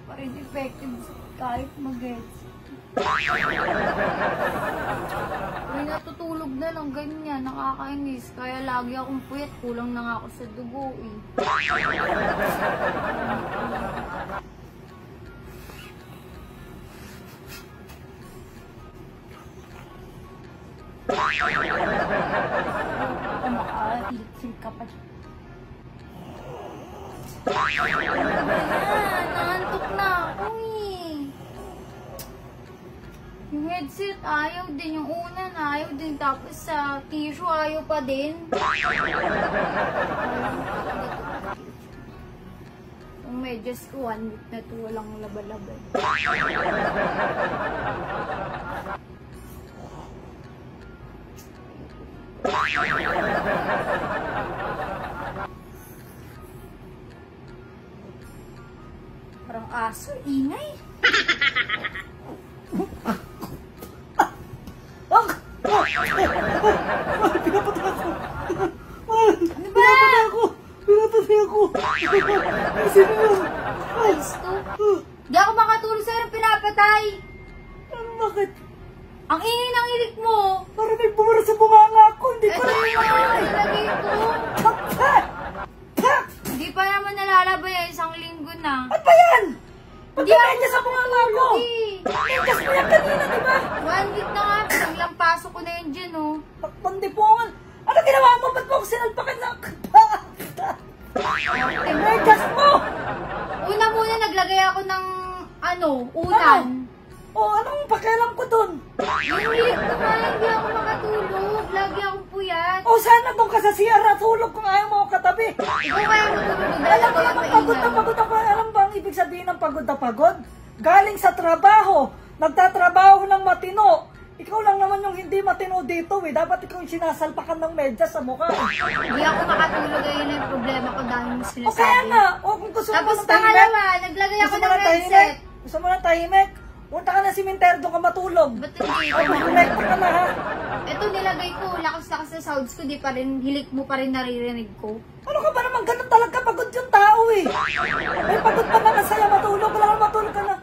Parang effective kahit mag-gets. May natutulog na lang ganyan, nakakainis. Kaya lagi akong puyat, kulang na nga ako sa dugo eh. Makahilip ka pa. Naantok na ako eh. Yung headset ayaw din, yung unan ayaw din, tapos sa tissue ayaw pa din. Yung medyas ko 1 week na to, walang laban-laban. Parang aso, ingay. Pinapatay ako. Ano ba? Pinapatay ako. Sino yun? Ayos to. Di ako makatulog sa'yo ng pinapatay. Bakit? Ang ingay ng hilik mo. Parang may bumara sa bunganga ako. Hindi ko Ito na yung nilagay ko. Hindi pa naman nalalaba yan, 1 linggo na. Ano ba yan? Hindi ako Pagkakanya sa bunganga ko. Medyas mo yan kanina, di ba? 1 week na nga, naglampaso ko na yun dyan, oh. Pandipungan. Ano ginawa mo? Ba't mo ako sinalpakan na? Medyas mo! Una muna, naglagay ako ng, unan. Anong pakialam ko dun? Yung hilik ko nga, hindi ako makatulog. Lagi akong puyat. Sana doon ka sa CR at hulog kung ayaw mo ako katabi. Ikaw kaya matulog dahil Alam ako mo ang naman, pagod na mainam. pagod ako. Alam ba ang ibig sabihin ng pagod na pagod? Galing sa trabaho. Nagtatrabaho ng matino. Ikaw lang naman yung hindi matino dito eh. Dapat ikaw yung sinasalpakan ng medyas sa mukha. Hindi ako makatulog, ayun yung problema ko dahil mo O sinasabi. kaya nga, kung gusto mo Tapos ng tahimik. pangalawa, naglagay ako ng headset. Gusto mo ng tahimik? Punta ka na simenteryo, doon ka matulog. Ba't hindi O, mag-connect ka na ha. Ito nilagay ko, lakas-lakas na sounds ko, di pa rin, hilik mo pa rin naririnig ko. Ano ka ba naman? Ganun talaga pagod yung tao eh. May pagod pa na nasaya matulog. Wala kang matulog ka na.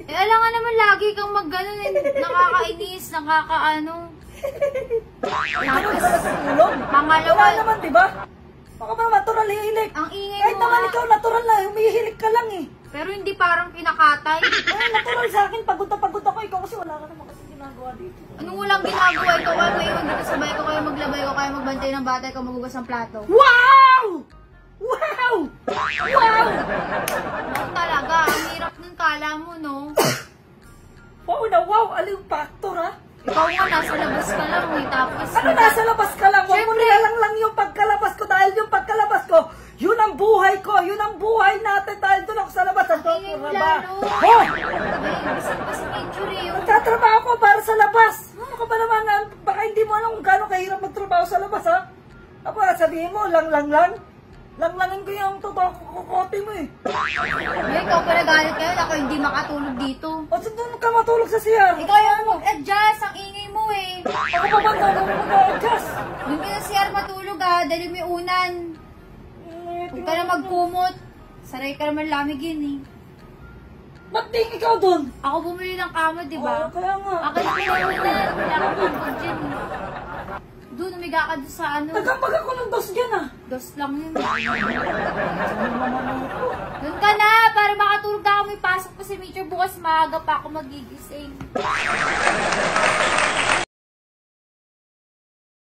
Alam nga naman lagi kang mag-ganon eh, nakakainis, nakakaano. Ano ka na sa tulog? Pangalawa, Wala naman, di ba? Baka ba natural hihilik? ang ingay Kahit mo naman nga. ikaw natural na, humihilik ka lang eh. Pero hindi parang pinakatay. Ay, natural sa akin, pagod na pagod ako. Ikaw kasi wala ka naman kasi ginagawa dito. Anong walang ginagawa ito? Ngayon dito sabay ko kayo maglabay ko kayo magbantay ng bata, ikaw magugas ng plato. Wow! Wow! Wow! No, talaga, ang hirap nun kala mo, no? Wow na wow! Aliw factor ha? Ikaw nga, nasa labas ka lang eh, tapos... Ano nasa labas ka lang? Huwag mo Siyempre. nilalang yung pagkalabas ko dahil yung pagkalabas ko, yun ang buhay ko, yun ang buhay natin dahil doon ako sa labas. Ang Ingay mo ba? lalo. Oh! May bisag pa si picture eh. Nagtatrabaho ko para sa labas. Ano ka ba naman? Baka hindi mo alam kung gano'ng kahirap magtrabaho sa labas ha? Ako sabihin mo, lang. Langlangin ko yung totoo kukote mo eh. May ikaw pa nagalit kayo, ako hindi makatulog dito. O so doon ka matulog sa CR. Ikaw yung mag-adjust, ang ingay mo eh. Ako pa ba na mag-adjust? Doon ka sa CR matulog ah, dali mo yung unan. Huwag ka na magkumot. Saray ka naman lamigin eh. Ba't di ikaw doon? Ako bumili ng kama, di ba? Oo, kaya nga. Akin ko na unan, wala akong pagod dyan eh. Doon, umiga ka doon sa ano. Nagambag ako ng dos dyan ah. Dos lang yun. Doon ka na, para makatulog na ako. May pasok pa si Major bukas maaga pa ako magigising.